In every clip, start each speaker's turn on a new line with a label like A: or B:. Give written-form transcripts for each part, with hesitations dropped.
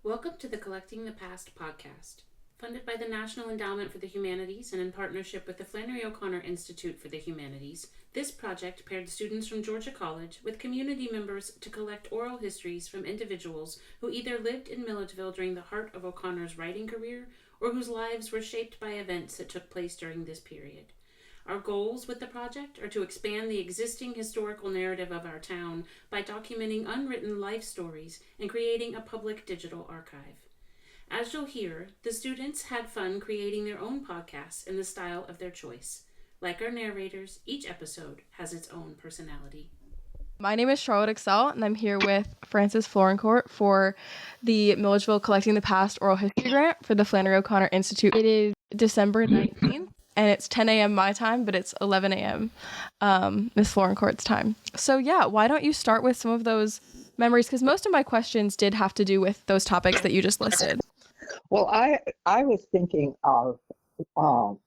A: Welcome to the Collecting the Past podcast. Funded by the National Endowment for the Humanities and in partnership with the Flannery O'Connor Institute for the Humanities, this project paired students from Georgia College with community members to collect oral histories from individuals who either lived in Milledgeville during the heart of O'Connor's writing career or whose lives were shaped by events that took place during this period. Our goals with the project are to expand the existing historical narrative of our town by documenting unwritten life stories and creating a public digital archive. As you'll hear, the students had fun creating their own podcasts in the style of their choice. Like our narrators, each episode has its own personality.
B: My name is Charlotte Aexel, and I'm here with Frances Florencourt for the Milledgeville Collecting the Past Oral History Grant for the Flannery O'Connor Institute. It is December 19th, and it's 10 a.m. my time, but it's 11 a.m. Miss Florencourt's time. So yeah, why don't you start with some of those memories? Because most of my questions did have to do with those topics that you just listed.
C: Well, I was thinking of, well,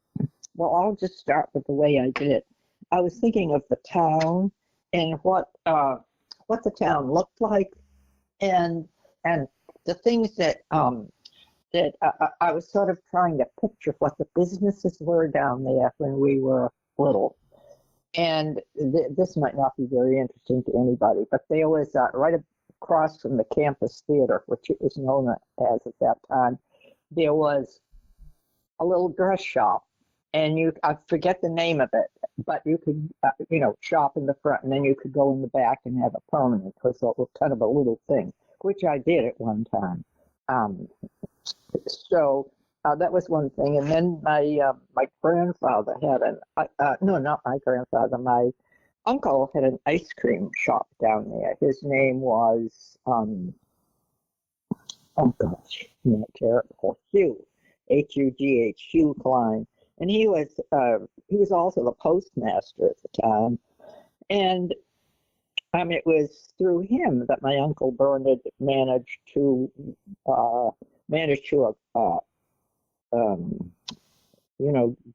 C: I'll just start with the way I did it. I was thinking of the town and what the town looked like, and the things that I was sort of trying to picture what the businesses were down there when we were little. And this might not be very interesting to anybody, but there was right across from the campus theater, which it was known as at that time, there was a little dress shop. And I forget the name of it, but you could, shop in the front, and then you could go in the back and have a permanent. It was kind of a little thing, which I did at one time. So that was one thing. And then my grandfather had not my grandfather, my uncle had an ice cream shop down there. His name was, terrible, Hugh, H-U-G-H, Hugh Cline. And he was also the postmaster at the time. And it was through him that my Uncle Bernard managed to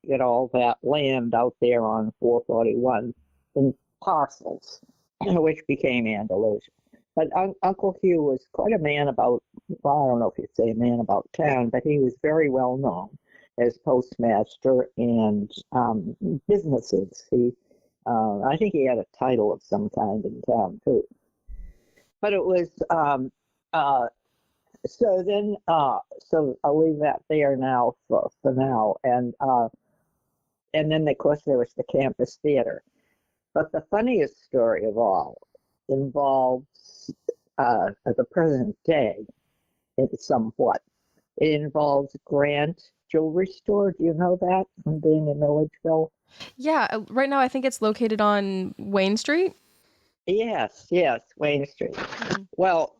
C: get all that land out there on 441 in parcels, which became Andalusia. But Uncle Hugh was quite a man about, well, I don't know if you'd say a man about town, but he was very well known as postmaster and businesses. I think he had a title of some kind in town too. But it was so I'll leave that there now for now. And then of course there was the campus theater. But the funniest story of all involves at the present day, somewhat. It involves Grant Jewelry Store. Do you know that from being in Milledgeville?
B: Yeah, right now I think it's located on Wayne Street.
C: Yes, Wayne Street. Well,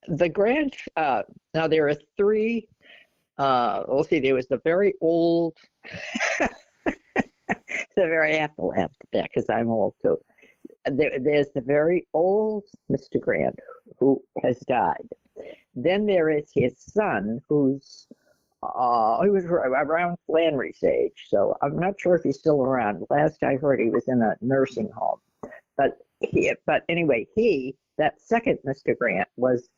C: the Grant, now there are three, we'll see, there was the very old, so I have to laugh at that because I'm old too. There's the very old Mr. Grant who has died. Then there is his son, who's he was around Flannery's age, so I'm not sure if he's still around. Last I heard, he was in a nursing home. But anyway, that second Mr. Grant was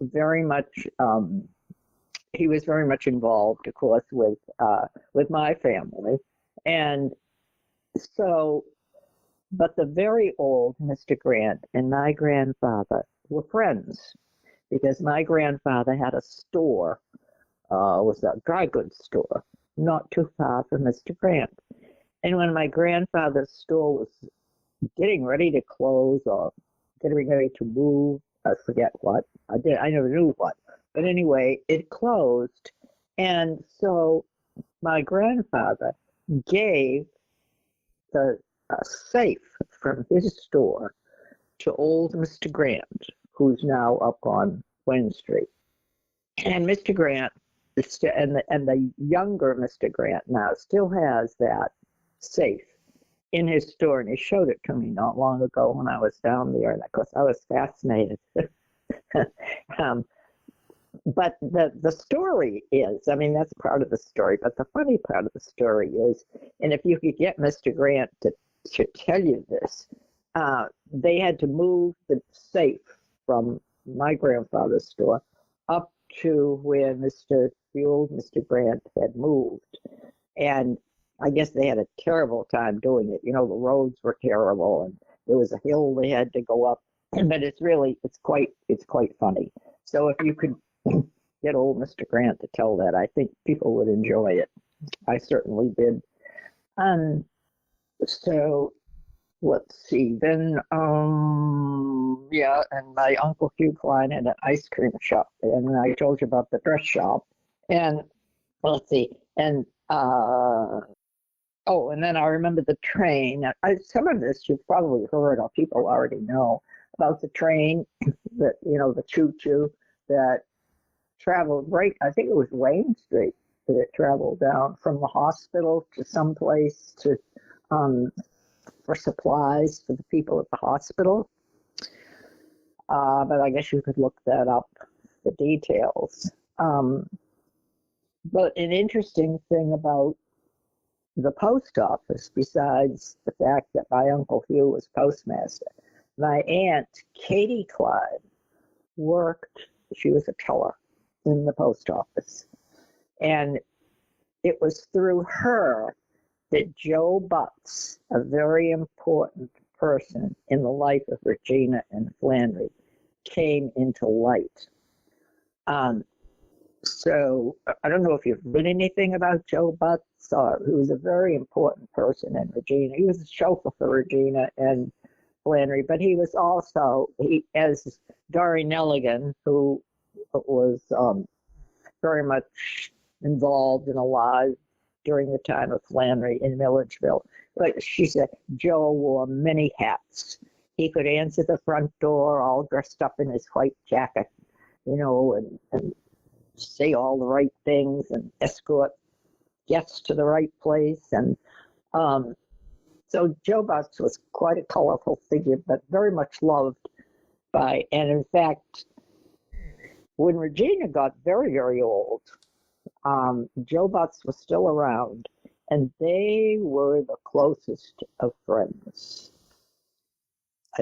C: very much. He was very much involved, of course, with my family, and so. But the very old Mr. Grant and my grandfather were friends, because my grandfather had a store, was a dry goods store, not too far from Mr. Grant. And when my grandfather's store was getting ready to close or getting ready to move, I forget what, I never knew what, but anyway, it closed. And so my grandfather gave the safe from his store to old Mr. Grant, who's now up on Wayne Street. And Mr. Grant, and the younger Mr. Grant now still has that safe in his store, and he showed it to me not long ago when I was down there, and of course I was fascinated. But the story is, that's part of the story, but the funny part of the story is, and if you could get Mr. Grant to tell you this, they had to move the safe from my grandfather's store, up to where the old Mr. Grant had moved. And I guess they had a terrible time doing it. You know, the roads were terrible, and there was a hill they had to go up. But it's quite funny. So if you could get old Mr. Grant to tell that, I think people would enjoy it. I certainly did. So let's see. Then, yeah, and my Uncle Hugh Klein had an ice cream shop, and I told you about the dress shop. And let's see, and oh, and then I remember the train. Some of this you've probably heard, or people already know about the train, that the choo-choo that traveled right. I think it was Wayne Street that it traveled down from the hospital to someplace to for supplies for the people at the hospital. But I guess you could look that up, the details. But an interesting thing about the post office, besides the fact that my Uncle Hugh was postmaster, my aunt, Katie Cline, she was a teller in the post office. And it was through her that Joe Butts, a very important person in the life of Regina and Flannery, came into light. So I don't know if you've read anything about Joe Butts, who was a very important person in Regina. He was a chauffeur for Regina and Flannery, but he was also, as Dory Nelligan, who was very much involved and alive during the time of Flannery in Milledgeville. Like she said, Joe wore many hats. He could answer the front door all dressed up in his white jacket, and say all the right things and escort guests to the right place. And so Joe Butts was quite a colorful figure, but very much loved and in fact, when Regina got very, very old, Joe Butts was still around, and they were the closest of friends.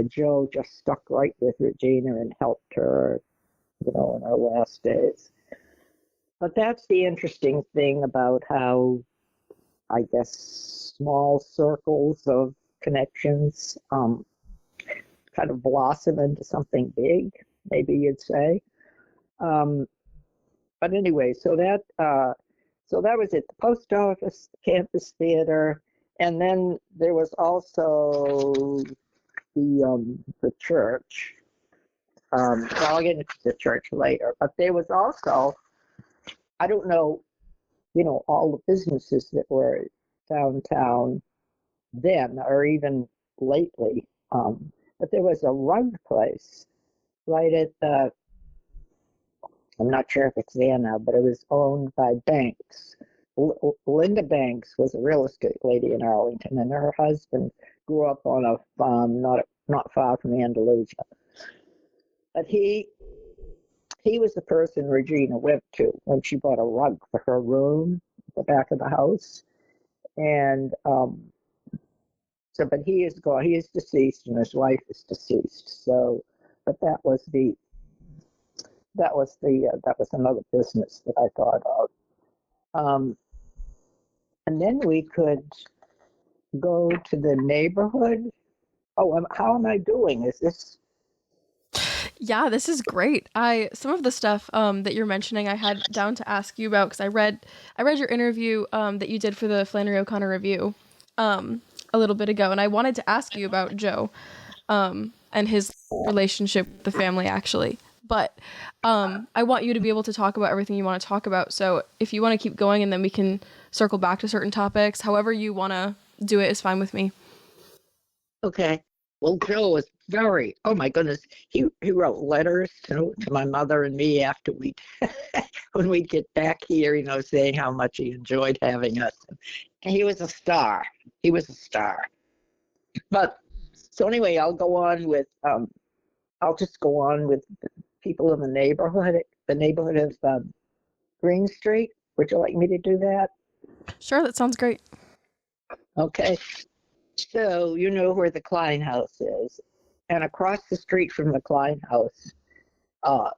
C: Joe just stuck right with Regina and helped her, in her last days. But that's the interesting thing about how, I guess, small circles of connections kind of blossom into something big, maybe you'd say. But anyway, so that was it. The post office, the campus theater, and then there was also the church. I'll get into the church later, but there was also, I don't know, all the businesses that were downtown then, or even lately, but there was a rug place right at the, I'm not sure if it's there now, but it was owned by Banks. Linda Banks was a real estate lady in Arlington, and her husband grew up on a farm not far from Andalusia. But he was the person Regina went to when she bought a rug for her room at the back of the house. And but he is gone. He is deceased, and his wife is deceased. So, but that was another business that I thought of. And then we could go to the neighborhood. Oh, how am I doing? Is this?
B: Yeah, this is great. Some of the stuff that you're mentioning, I had down to ask you about, because I read your interview that you did for the Flannery O'Connor Review a little bit ago, and I wanted to ask you about Joe and his relationship with the family, actually. But I want you to be able to talk about everything you want to talk about. So if you want to keep going, and then we can circle back to certain topics, however you want to do it is fine with me.
C: Okay. Well, Joe was oh my goodness, he wrote letters to my mother and me after when we'd get back here, saying how much he enjoyed having us. And he was a star. But so anyway, I'll just go on with people in the neighborhood of Green Street. Would you like me to do that?
B: Sure, that sounds great.
C: Okay. So you know where the Cline House is. And across the street from the Cline House uh,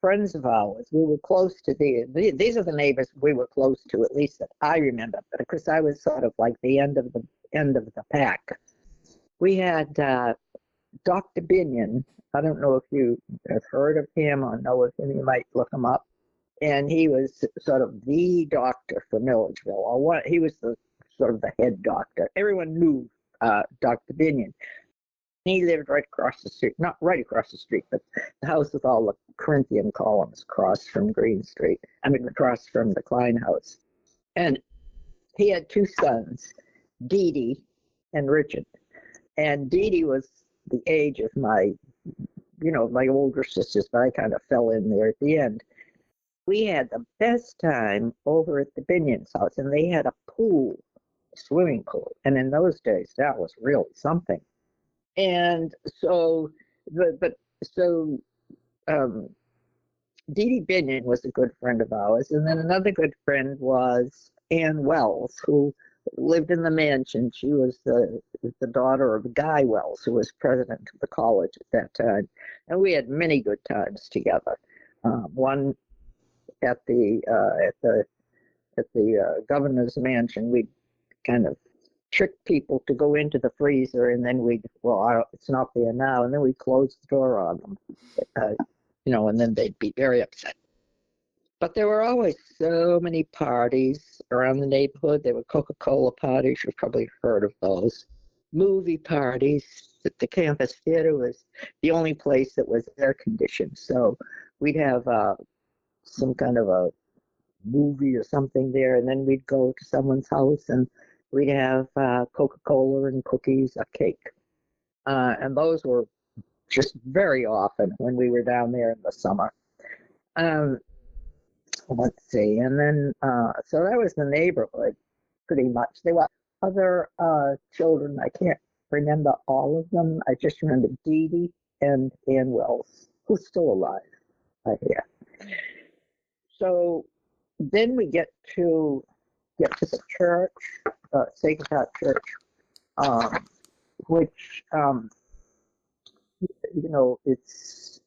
C: friends of ours. We were close to these are the neighbors we were close to, at least that I remember, because I was sort of like the end of the pack. We had Dr. Binion. I don't know if you have heard of him or know of him. You might look him up. And he was sort of the doctor for Milledgeville. Or what? He was the sort of the head doctor. Everyone knew Dr. Binion. He lived right across the street, not right across the street, but the house with all the Corinthian columns across from Green Street. I mean, across from the Cline House. And he had two sons, Dee Dee and Richard. And Dee Dee was the age of my older sisters, but I kind of fell in there at the end. We had the best time over at the Binion's house, and they had a pool, a swimming pool. And in those days, that was really something. And so, Dee Dee Binion was a good friend of ours. And then another good friend was Ann Wells, who lived in the mansion. She was the daughter of Guy Wells, who was president of the college at that time. And we had many good times together. One at the governor's mansion, we'd kind of trick people to go into the freezer, and then it's not there now, and then we'd close the door on them, and then they'd be very upset. But there were always so many parties around the neighborhood. There were Coca-Cola parties. You've probably heard of those. Movie parties. The campus theater was the only place that was air conditioned. So we'd have some kind of a movie or something there, and then we'd go to someone's house and we'd have Coca-Cola and cookies, a cake. And those were just very often when we were down there in the summer. Let's see. And then, so that was the neighborhood, pretty much. There were other children. I can't remember all of them. I just remember Dee Dee and Ann Wells, who's still alive, I hear. So then we get to the church, Sacred Heart Church, which, it's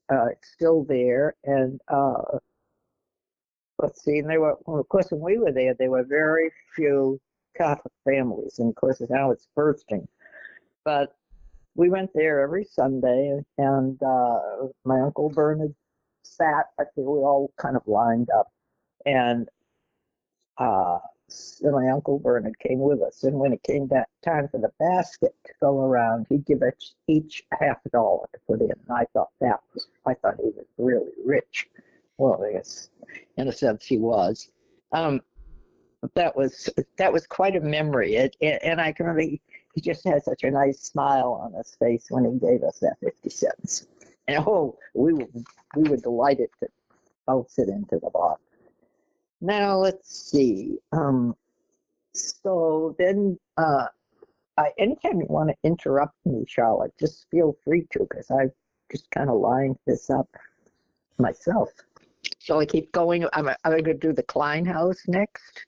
C: still there. And let's see, and of course, when we were there were very few Catholic families, and of course now it's bursting. But we went there every Sunday, and my Uncle Bernard sat. I think we all kind of lined up, and my Uncle Bernard came with us. And when it came back time for the basket to go around, he'd give us each $50 to put in. And I thought he was really rich. Well, I guess in a sense he was. That was quite a memory. And I can remember he just had such a nice smile on his face when he gave us that 50 cents. And we were delighted to bounce it into the box. Now let's see. So then, anytime you want to interrupt me, Charlotte, just feel free to, because I've just kind of lined this up myself. Shall I keep going? I'm going to do the Cline House next.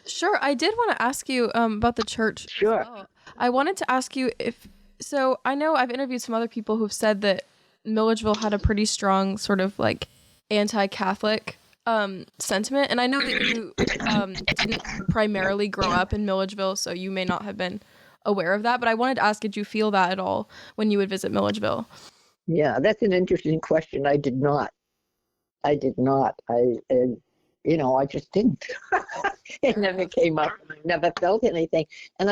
B: Sure. I did want to ask you about the church.
C: Sure.
B: Well. I wanted to ask you so I know I've interviewed some other people who've said that Milledgeville had a pretty strong sort of like anti-Catholic sentiment. And I know that you didn't primarily grow up in Milledgeville, so you may not have been aware of that. But I wanted to ask, did you feel that at all when you would visit Milledgeville?
C: Yeah, that's an interesting question. I did not. I just didn't. It never came up. I never felt anything. And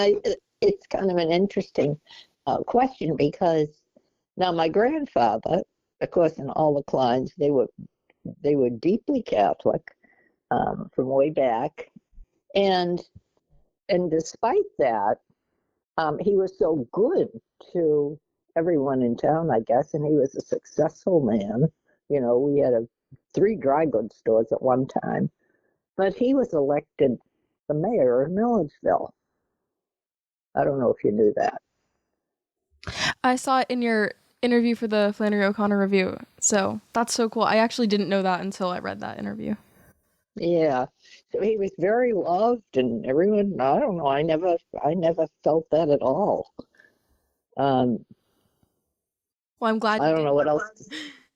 C: it's kind of an interesting question, because now my grandfather, of course, and all the Clines, they were deeply Catholic from way back, and despite that, he was so good to everyone in town, I guess, and he was a successful man. We had 3 dry goods stores at one time, but he was elected the mayor of Milledgeville. I don't know if you knew that.
B: I saw it in your interview for the Flannery O'Connor review, so that's so cool. I actually didn't know that until I read that interview.
C: Yeah, so he was very loved, and everyone. I don't know. I never felt that at all.
B: Well, I'm glad.
C: I don't know what else.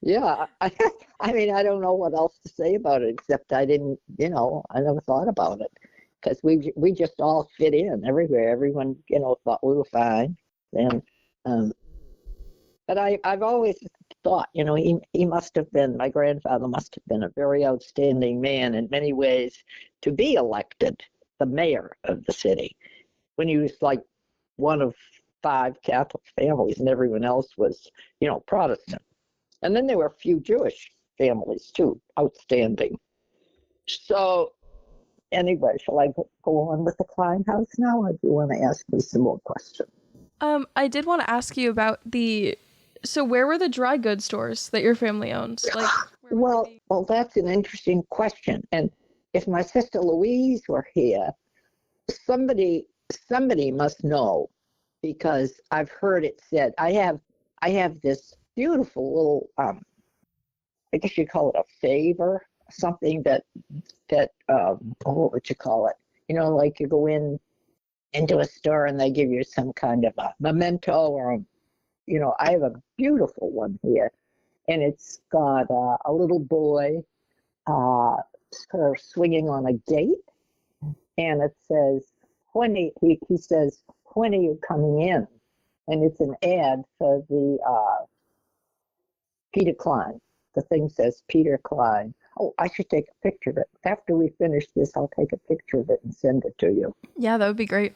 C: Yeah, I mean, I don't know what else to say about it except I didn't, I never thought about it because we just all fit in everywhere. Everyone, thought we were fine. And um, but I've always thought, he must have been, my grandfather must have been a very outstanding man in many ways to be elected the mayor of the city when he was like one of 5 Catholic families and everyone else was, Protestant. And then there were a few Jewish families too, outstanding. So anyway, shall I go on with the Cline House now, or do you want to ask me some more questions?
B: I did want to ask you about so where were the dry goods stores that your family owns? Like,
C: well, that's an interesting question. And if my sister Louise were here, somebody must know, because I've heard it said. I have this beautiful little I guess you call it a favor, something that what would you call it? Like you go into a store and they give you some kind of a memento, or I have a beautiful one here, and it's got a little boy sort of swinging on a gate, and it says, he says, when are you coming in? And it's an ad for the Peter Cline. The thing says Peter Cline. Oh, I should take a picture of it. After we finish this, I'll take a picture of it and send it to you.
B: Yeah, that would be great.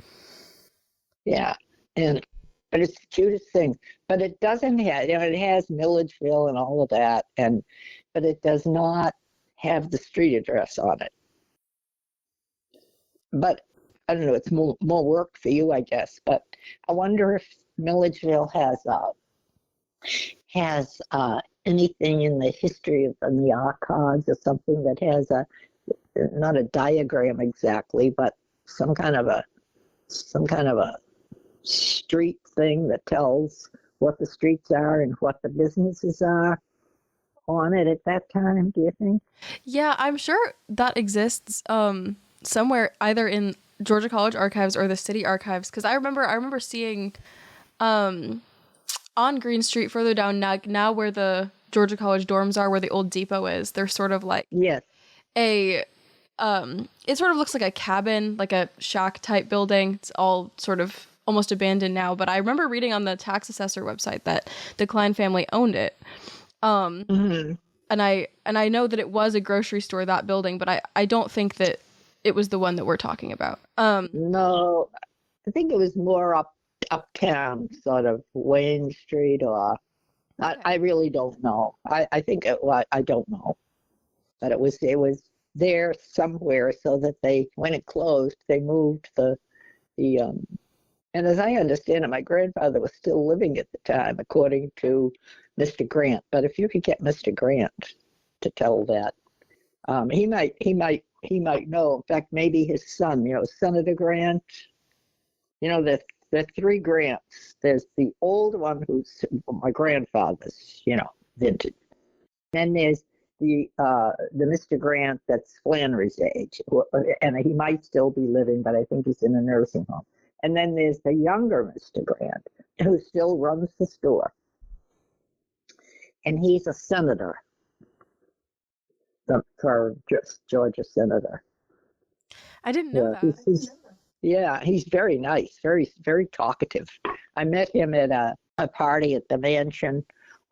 C: Yeah, but it's the cutest thing. But it doesn't have, it has Milledgeville and all of that, but it does not have the street address on it. But I don't know, it's more work for you, I guess. But I wonder if Milledgeville has anything in the history of the archives, or something that has not a diagram exactly, but some kind of a street thing that tells what the streets are and what the businesses are on it at that time. Do you think?
B: Yeah, I'm sure that exists somewhere, either in Georgia College archives or the city archives, because I remember seeing on Green Street further down now where the Georgia College dorms are, where the old depot is. They're sort of like
C: Yes.
B: it sort of looks like a cabin, like a shack type building. It's all sort of almost abandoned now, but I remember reading on the tax assessor website that the Cline family owned it.
C: Mm-hmm.
B: And I know that it was a grocery store, that building, but I don't think that it was the one that we're talking about.
C: No, I think it was more uptown, sort of Wayne Street, or
B: Okay.
C: I really don't know. I think I don't know, but it was there somewhere, so that when it closed, they moved the and as I understand it, my grandfather was still living at the time, according to Mr. Grant. But if you could get Mr. Grant to tell that, he might know. In fact, maybe his son, Senator Grant. The 3 Grants. There's the old one who's my grandfather's, vintage. Then there's the Mr. Grant that's Flannery's age, and he might still be living, but I think he's in a nursing home. And then there's the younger Mr. Grant, who still runs the store, and he's a senator, for Georgia senator.
B: I didn't know that.
C: He's very nice, very, very talkative. I met him at a party at the mansion.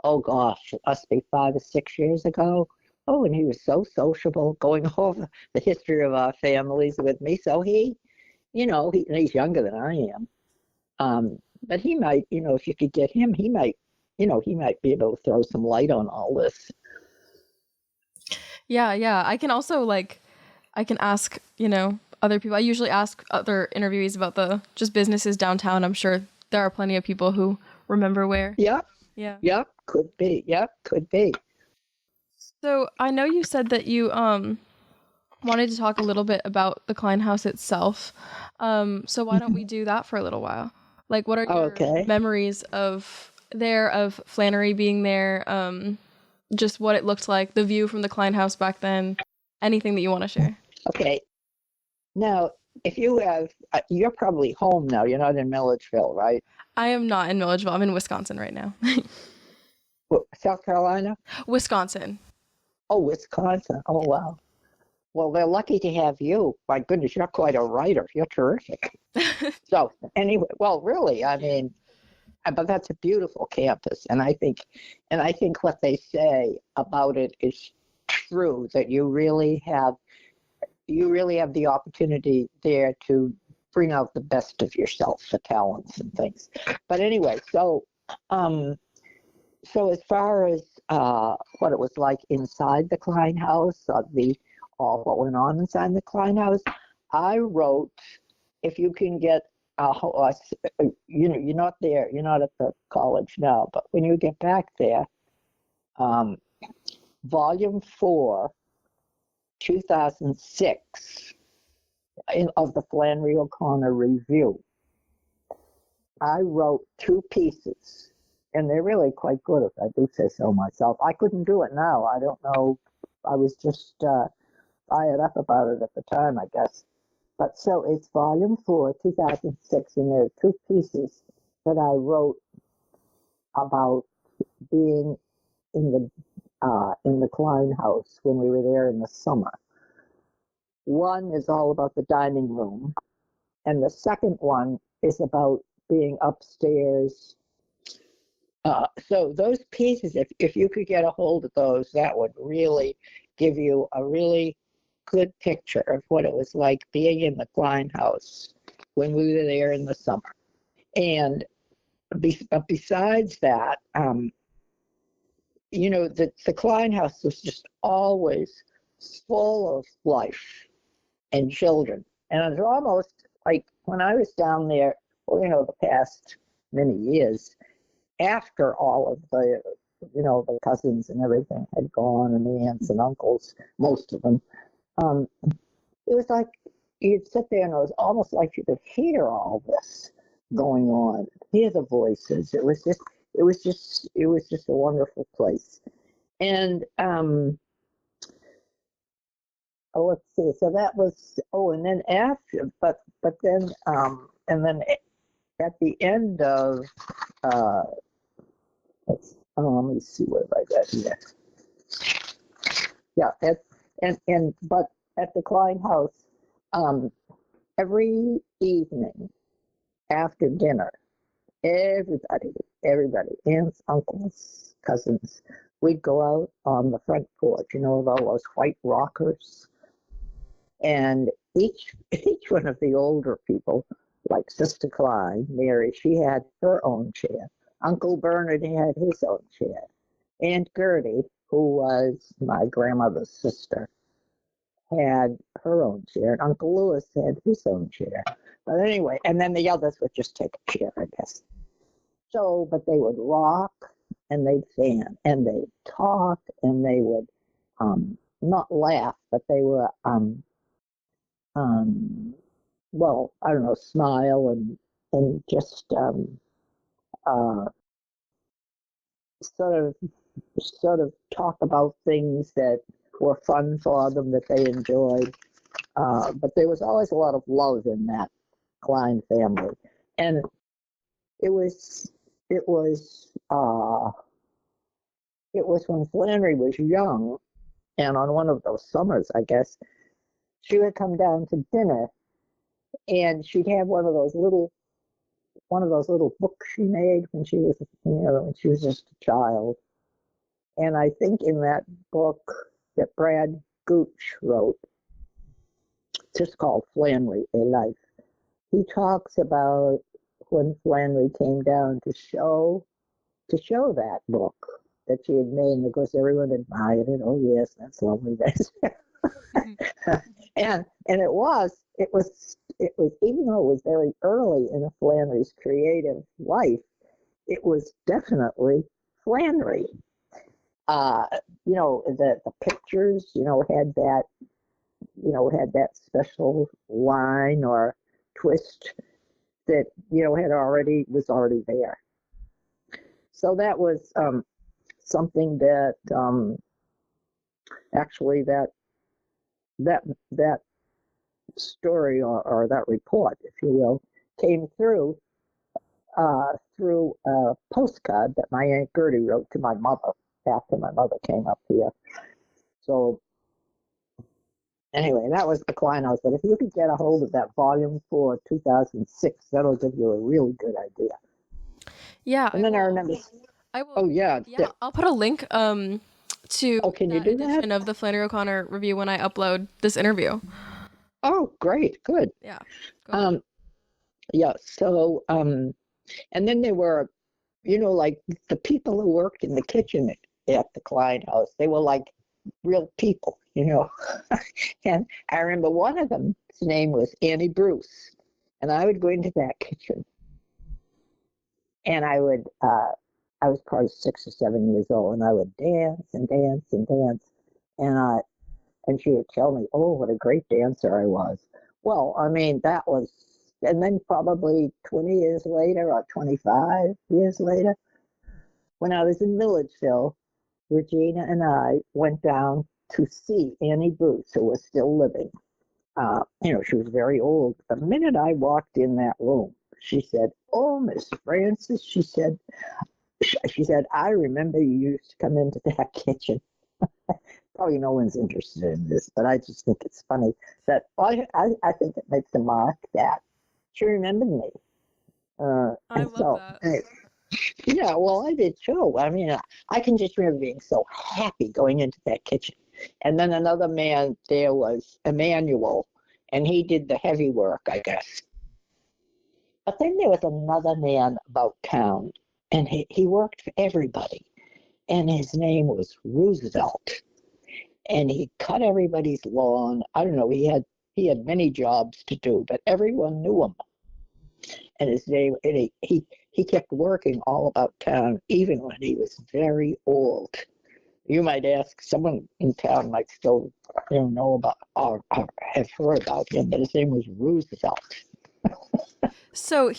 C: Oh gosh, it must be 5 or 6 years ago. Oh, and he was so sociable, going over the history of our families with me. So he's younger than I am. But he might, if you could get him, he might be able to throw some light on all this.
B: Yeah. I can also I can ask, other people. I usually ask other interviewees about the just businesses downtown. I'm sure there are plenty of people who remember where.
C: Yeah.
B: Yeah.
C: Yeah, could be. Yeah, could be.
B: So I know you said that you wanted to talk a little bit about the Cline House itself. So why don't we do that for a little while? Like, what are your memories of Flannery being there? Just what it looked like, the view from the Cline House back then, anything that you want to share.
C: Okay. Now, if you have, you're probably home now. You're not in Milledgeville, right?
B: I am not in Milledgeville. I'm in Wisconsin right now.
C: South Carolina?
B: Wisconsin.
C: Oh, Wisconsin. Oh, wow. Well, they're lucky to have you. My goodness, you're quite a writer. You're terrific. So anyway, well, really, I mean, but that's a beautiful campus, and I think what they say about it is true. That you really have the opportunity there to bring out the best of yourself, the talents and things. But anyway, so as far as what it was like inside the Cline House, all what went on inside the Cline House, I wrote, if you can get, you're not there, you're not at the college now, but when you get back there, Volume 4, 2006, of the Flannery O'Connor Review, I wrote 2 pieces. And they're really quite good, if I do say so myself. I couldn't do it now. I don't know. I was just fired up about it at the time, I guess. But so it's Volume 4, 2006, and there are 2 pieces that I wrote about being in the Cline House when we were there in the summer. One is all about the dining room, and the second one is about being upstairs. So those pieces, if you could get a hold of those, that would really give you a really good picture of what it was like being in the Cline House when we were there in the summer. And but besides that, the Cline House was just always full of life and children. And it was almost like when I was down there, the past many years, after all of the cousins and everything had gone, and the aunts and uncles, most of them, it was like you'd sit there and it was almost like you could hear all this going on, hear the voices. It was just a wonderful place. And let's see. So that was and then after, but then and then at the end of let me see what I got here. Yeah, but at the Cline House, every evening after dinner, everybody, aunts, uncles, cousins, we'd go out on the front porch, with all those white rockers, and each one of the older people, like Sister Cline, Mary, she had her own chair. Uncle Bernard had his own chair. Aunt Gertie, who was my grandmother's sister, had her own chair. And Uncle Lewis had his own chair. But anyway, and then the others would just take a chair, I guess. So, but they would rock, and they'd fan, and they'd talk, and they would not laugh, but they were, well, I don't know, smile and just sort of talk about things that were fun for them, that they enjoyed. But there was always a lot of love in that Cline family, and it was when Flannery was young, and on one of those summers, I guess, she would come down to dinner, and she'd have one of those little books she made when she was just a child. And I think in that book that Brad Gooch wrote, just called Flannery, A Life, he talks about when Flannery came down to show that book that she had made, and of course everyone admired it. Oh yes, that's lovely. and it was even though it was very early in Flannery's creative life, it was definitely Flannery. The pictures, had that special line or twist that, was already there. So that was something that actually that story or that report, if you will, came through a postcard that my Aunt Gertie wrote to my mother. after my mother came up here. So anyway, that was the Cline House. But if you could get a hold of that volume 4, 2006, that'll give you a really good idea.
B: Yeah,
C: And then I remember.
B: I will.
C: Oh yeah.
B: Yeah, I'll put a link to
C: Oh, can you
B: that
C: do
B: edition
C: that?
B: of the Flannery O'Connor review when I upload this interview.
C: Oh, great, good.
B: Yeah. Go ahead.
C: Yeah. So and then there were, like the people who worked in the kitchen at the Cline House. They were like real people, And I remember one of them, his name was Annie Bruce, and I would go into that kitchen, and I was probably 6 or 7 years old, and I would dance and dance and dance, and she would tell me, oh, what a great dancer I was. Well, I mean, that was, and then probably 20 years later or 25 years later, when I was in Milledgeville, Regina and I went down to see Annie Bruce, who was still living. She was very old. The minute I walked in that room, she said, oh, Miss Frances, she said, I remember you used to come into that kitchen. Probably no one's interested in this, but I just think it's funny that I think it makes a mark that she remembered me.
B: I love that.
C: Yeah, well, I did too. I mean, I can just remember being so happy going into that kitchen. And then another man there was Emmanuel, and he did the heavy work, I guess. But then there was another man about town, and he worked for everybody, and his name was Roosevelt. And he cut everybody's lawn. I don't know, he had many jobs to do, but everyone knew him. And his name, and he kept working all about town, even when he was very old. You might ask, someone in town might still know about or have heard about him, but his name was Roosevelt.
B: So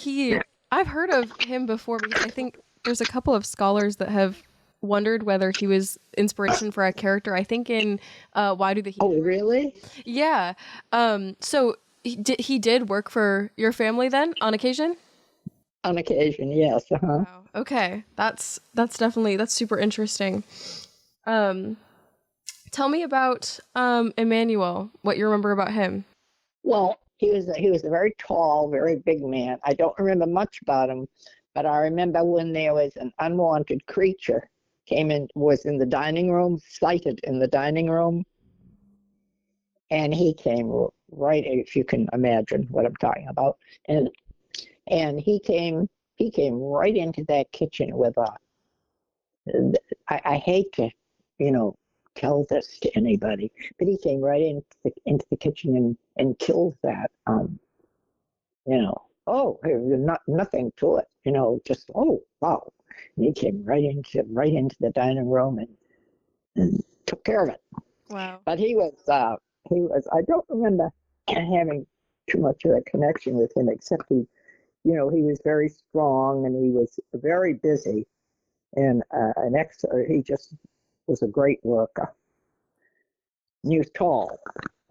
B: I've heard of him before because I think there's a couple of scholars that have wondered whether he was inspiration for a character. I think in Why Do the Heat?
C: Oh, really?
B: Yeah. So he did work for your family then on occasion?
C: On occasion, yes. Uh-huh.
B: Wow. Okay. That's super interesting. Tell me about Emmanuel, what you remember about him.
C: Well, he was a very tall, very big man. I don't remember much about him, but I remember when there was an unwanted creature was in the dining room, sighted in the dining room, and he came right, if you can imagine what I'm talking about, and he came right into that kitchen with I hate to, tell this to anybody, but he came right into the kitchen and killed that. Oh, nothing to it, just, oh, wow. And he came right into the dining room and took care of it.
B: Wow.
C: But he was, I don't remember having too much of a connection with him, except he was very strong and he was very busy and he just was a great worker. And he was tall.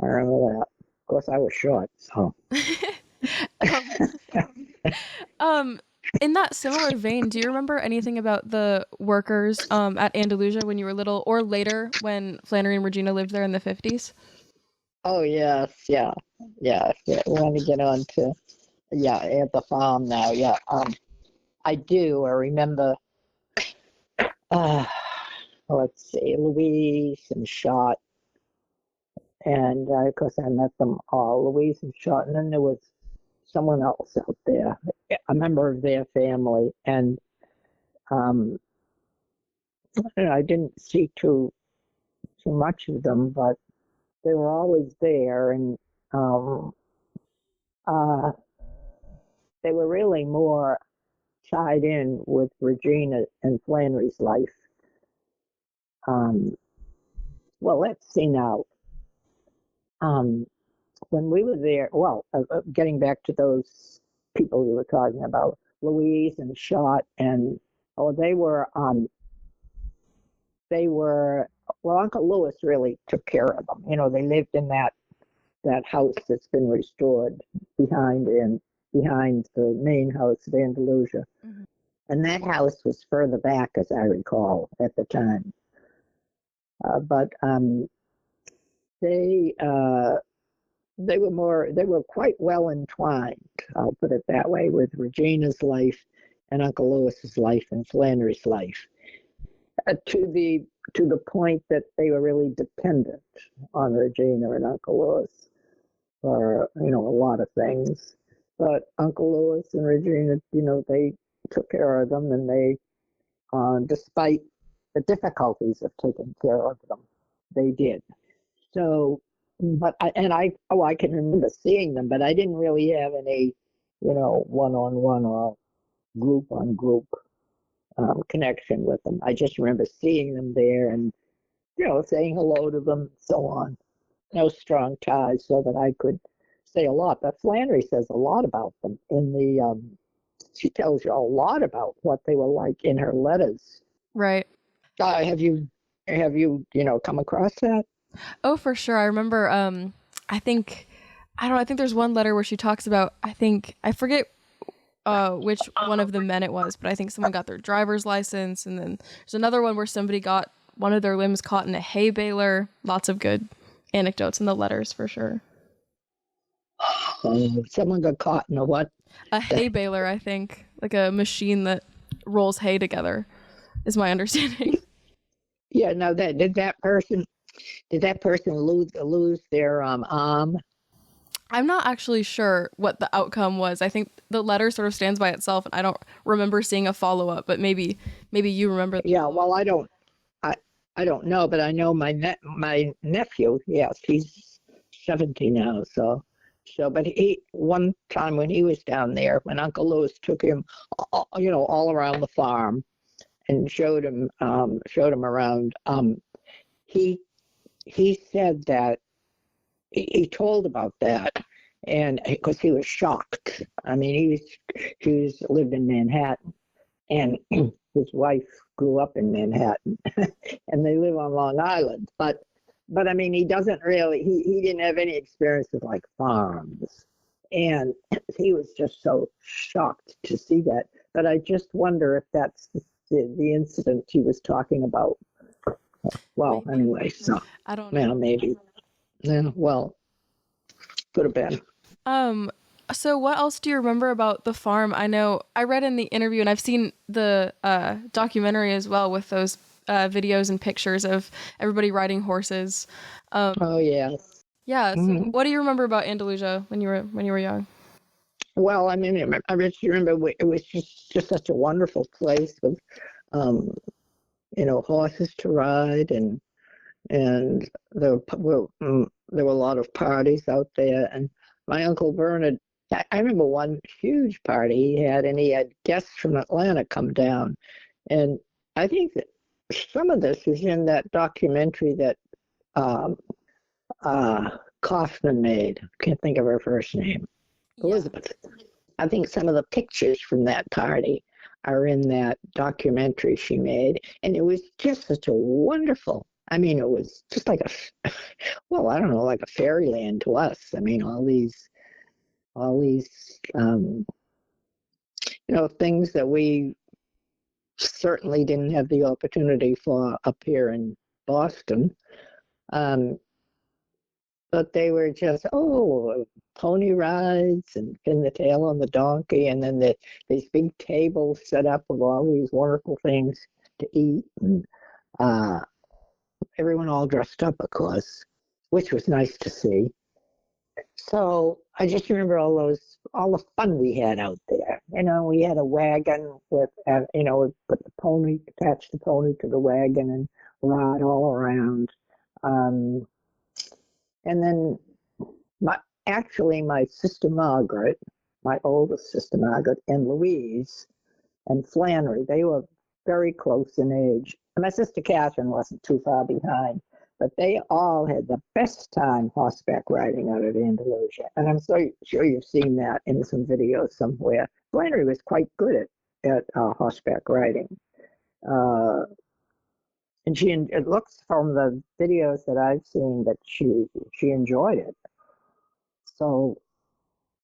C: I remember that. Of course, I was short, so.
B: In that similar vein, do you remember anything about the workers at Andalusia when you were little, or later when Flannery and Regina lived there in the 50s?
C: Oh yes, yeah. We want to get on to at the farm now. Yeah, I do. I remember. Let's see, Louise and Schott, and of course I met them all, Louise and Schott, and then there was someone else out there, a member of their family, and I didn't see too much of them, but they were always there, and they were really more tied in with Regina and Flannery's life. Well, let's see now. When we were there, getting back to those people you were talking about, Louise and Schott, and they were, well, Uncle Lewis really took care of them. They lived in that house that's been restored behind the main house of Andalusia. Mm-hmm. And that house was further back, as I recall, at the time. But they they were quite well entwined, I'll put it that way, with Regina's life and Uncle Lewis's life and Flannery's life, to the point that they were really dependent on Regina and Uncle Lewis for a lot of things. But Uncle Lewis and Regina, they took care of them, and they, despite the difficulties of taking care of them, they did. So, I can remember seeing them, but I didn't really have any, one-on-one or group-on-group connection with them. I just remember seeing them there and, saying hello to them and so on. No strong ties so that I could say a lot. But Flannery says a lot about them she tells you a lot about what they were like in her letters.
B: Right.
C: Have you come across that?
B: Oh, for sure. I remember, I think there's one letter where she talks about, I forget which one of the men it was, but I think someone got their driver's license, and then there's another one where somebody got one of their limbs caught in a hay baler. Lots of good anecdotes in the letters, for sure.
C: Someone got caught in a what?
B: A hay baler, I think. Like a machine that rolls hay together, is my understanding.
C: Yeah, no, did that person lose their arm?
B: I'm not actually sure what the outcome was. I think the letter sort of stands by itself, and I don't remember seeing a follow-up, but maybe you remember.
C: Yeah, well, I don't know, but I know my nephew, yes, he's 70 now, but one time when he was down there, when Uncle Lewis took him, all around the farm and showed him around, he said that he told about that, and because he was shocked. I mean, he lived in Manhattan, and his wife grew up in Manhattan, and they live on Long Island. But I mean, he doesn't really. He didn't have any experience with like farms, and he was just so shocked to see that. But I just wonder if that's the incident he was talking about. Well,
B: Maybe.
C: anyway, so
B: I don't know.
C: Maybe. Yeah, well, could have been.
B: So what else do you remember about the farm? I know I read in the interview, and I've seen the documentary as well, with those videos and pictures of everybody riding horses.
C: Oh yeah.
B: Yeah. So what do you remember about Andalusia when you were young?
C: Well, I mean, I just remember it was just such a wonderful place with, horses to ride, and there were a lot of parties out there. And my Uncle Bernard, I remember one huge party he had, and he had guests from Atlanta come down. And I think that some of this is in that documentary that Kaufman made. Can't think of her first name. Yeah. Elizabeth. I think some of the pictures from that party are in that documentary she made. And it was just such a wonderful, I mean, it was just like like a fairyland to us. I mean, all these things that we certainly didn't have the opportunity for up here in Boston. But they were just, pony rides and pin the tail on the donkey, and then these big tables set up with all these wonderful things to eat, and everyone all dressed up, of course, which was nice to see. So I just remember all the fun we had out there. We had a wagon with, we put attach the pony to the wagon and ride all around. And then my sister Margaret, my oldest sister Margaret, and Louise and Flannery, they were very close in age. And my sister Catherine wasn't too far behind, but they all had the best time horseback riding out at Andalusia. And I'm so sure you've seen that in some videos somewhere. Flannery was quite good at horseback riding. And it looks from the videos that I've seen that she enjoyed it. So,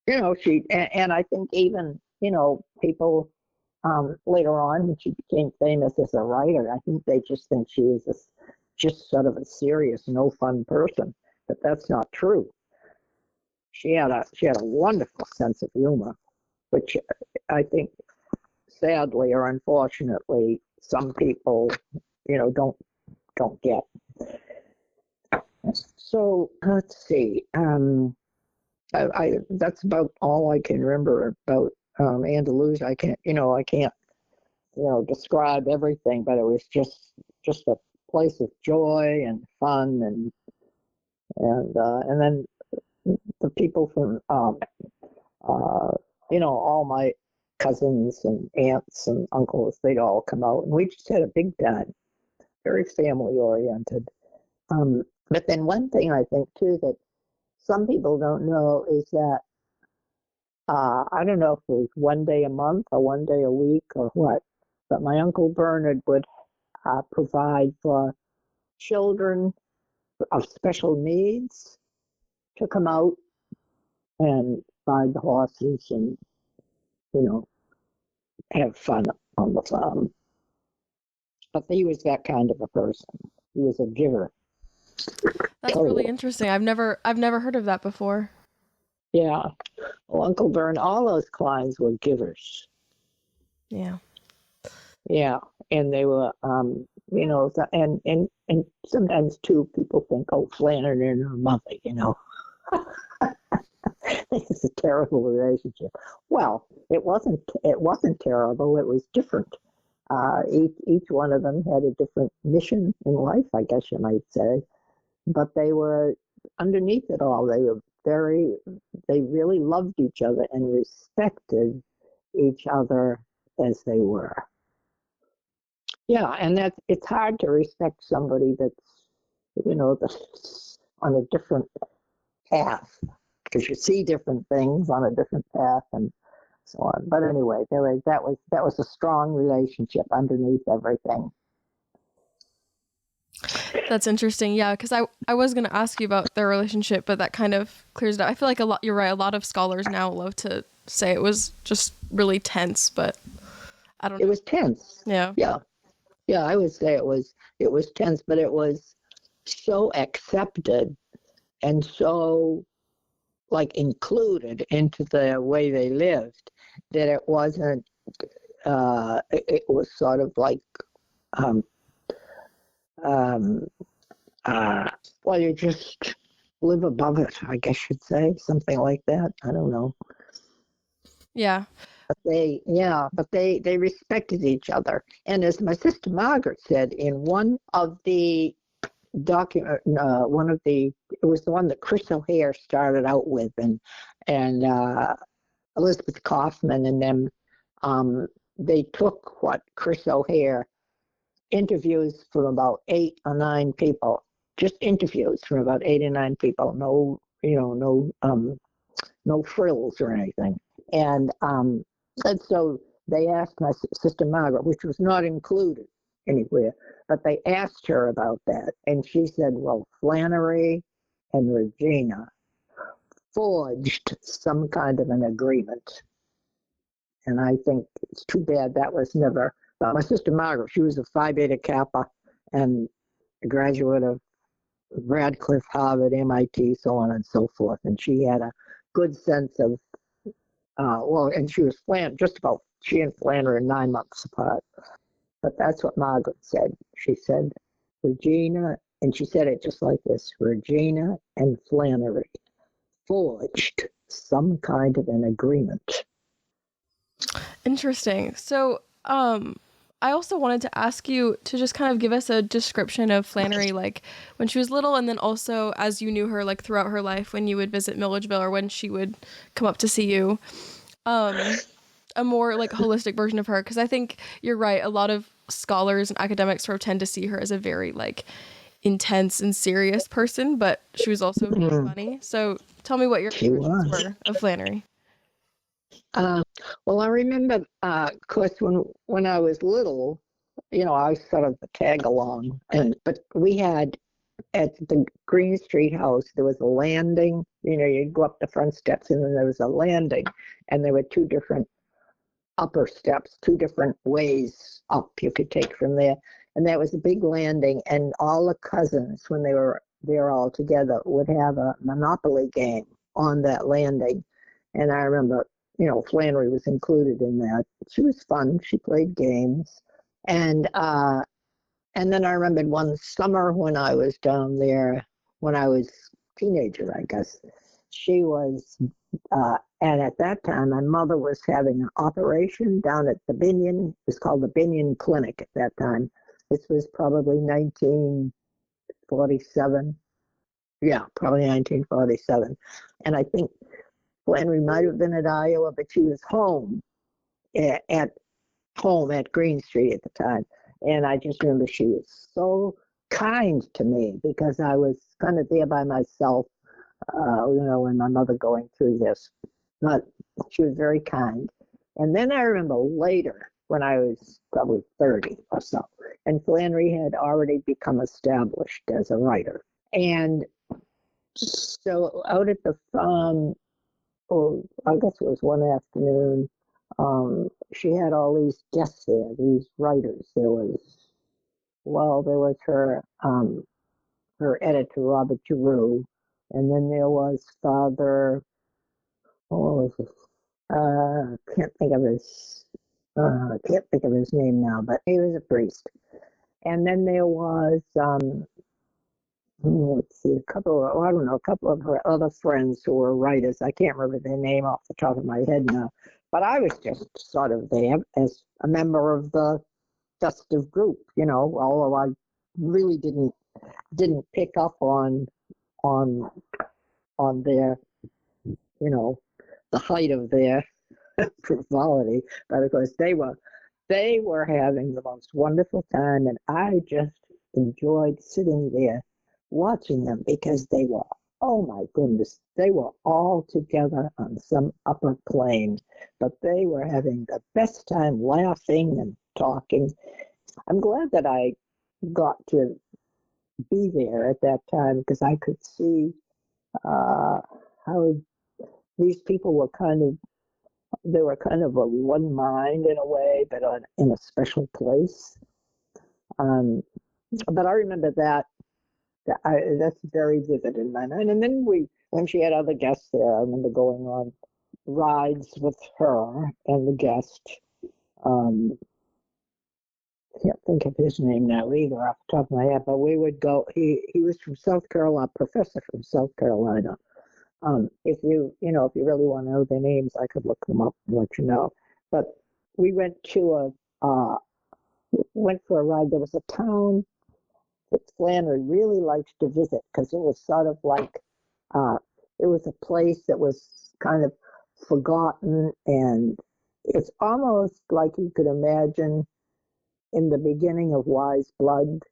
C: and I think even, people later on when she became famous as a writer, I think they just think she just sort of a serious, no fun person, but that's not true. She had a wonderful sense of humor, which I think, sadly or unfortunately, some people, don't get. So let's see. I that's about all I can remember about Andalusia. I can't describe everything, but it was just a place of joy and fun, and then the people from all my cousins and aunts and uncles, they'd all come out, and we just had a big time, very family oriented. But then one thing I think too that some people don't know is that I don't know if it was one day a month or one day a week or what, but my Uncle Bernard would provide for children of special needs to come out and ride the horses and, have fun on the farm. But he was that kind of a person. He was a giver.
B: That's really interesting. I've never heard of that before.
C: Yeah. Well, Uncle Bern, all those Clines were givers.
B: Yeah.
C: Yeah. And they were, and sometimes too, people think, oh, Flannery and her mother, This is a terrible relationship. Well, it wasn't terrible. It was different. Each one of them had a different mission in life, I guess you might say. But they were, underneath it all, they really loved each other and respected each other as they were. Yeah, and it's hard to respect somebody that's on a different path, because you see different things on a different path and so on. But anyway, that was a strong relationship underneath everything.
B: That's interesting. Yeah, because I was going to ask you about their relationship, but that kind of clears it up. I feel like you're right. A lot of scholars now love to say it was just really tense, but I don't know.
C: It was tense.
B: Yeah.
C: Yeah. Yeah, I would say it was tense, but it was so accepted and so included into the way they lived that it wasn't, it was sort of like, well, you just live above it, I guess you'd say, something like that. I don't know.
B: Yeah.
C: But they respected each other. And as my sister Margaret said in one of the it was the one that Chris O'Hare started out with, and Elizabeth Kaufman and them, they took what Chris O'Hare interviews from about 8 or 9 people, just interviews from about 8 or 9 people, no frills or anything, and so they asked my sister Margaret, which was not included anywhere, but they asked her about that, and she said, well, Flannery and Regina forged some kind of an agreement. And I think it's too bad that was never. But my sister Margaret, she was a Phi Beta Kappa and a graduate of Radcliffe, Harvard, MIT, so on and so forth. And she had a good sense of, and she was she and Flannery are 9 months apart. But that's what Margaret said. She said, Regina, and she said it just like this, Regina and Flannery forged some kind of an agreement.
B: Interesting. So, I also wanted to ask you to just kind of give us a description of Flannery, like when she was little, and then also as you knew her, like throughout her life, when you would visit Milledgeville or when she would come up to see you, a more like holistic version of her. Because I think you're right. A lot of scholars and academics sort of tend to see her as a very like intense and serious person, but she was also very funny. So tell me what your impressions were of Flannery.
C: Well, I remember, of course, when I was little, I was sort of a tag along, but we had at the Green Street house, there was a landing. You'd go up the front steps, and then there was a landing, and there were 2 different upper steps, 2 different ways up you could take from there. and that was a big landing, and all the cousins, when they were there all together, would have a Monopoly game on that landing. And I remember, Flannery was included in that. She was fun. She played games. And then I remembered one summer when I was down there, when I was a teenager, I guess. She was, and at that time, my mother was having an operation down at the Binion. It was called the Binion Clinic at that time. This was probably 1947. Yeah, probably 1947. And I think Flannery might have been at Iowa, but she was home at home at Green Street at the time. And I just remember she was so kind to me because I was kind of there by myself, and my mother going through this. But she was very kind. And then I remember later, when I was probably 30 or so, and Flannery had already become established as a writer. And so out at the farm, I guess it was one afternoon, she had all these guests there, these writers. There was her editor, Robert Giroux, and then there was Father, what was it? Can't think of his name now, but he was a priest. And then there was, let's see, a couple of her other friends who were writers. I can't remember their name off the top of my head now. But I was just sort of there as a member of the festive group, although I really didn't pick up on their, the height of their frivolity. But of course they were having the most wonderful time, and I just enjoyed sitting there watching them because they were, oh my goodness, they were all together on some upper plane, but they were having the best time laughing and talking. I'm glad that I got to be there at that time because I could see how these people were kind of a one mind in a way, but in a special place. But I remember that's very vivid in my mind. And then when she had other guests there, I remember going on rides with her and the guest. Can't think of his name now either off the top of my head, but we would go. He was from South Carolina, professor from South Carolina. If you really want to know their names, I could look them up and let you know. But we went for a ride. There was a town that Flannery really liked to visit because it was sort of like, it was a place that was kind of forgotten, and it's almost like you could imagine in the beginning of Wise Blood,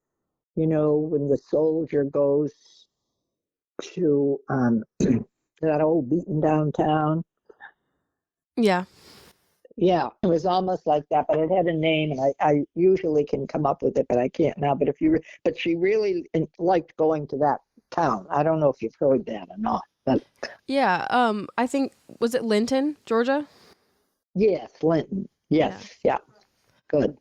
C: when the soldier goes to that old beaten down town.
B: Yeah.
C: Yeah, it was almost like that, but it had a name, and I usually can come up with it, but I can't now. But she really liked going to that town. I don't know if you've heard that or not, but
B: Yeah. I think, was it Linton, Georgia?
C: yes, Linton. Yes, yeah. Good.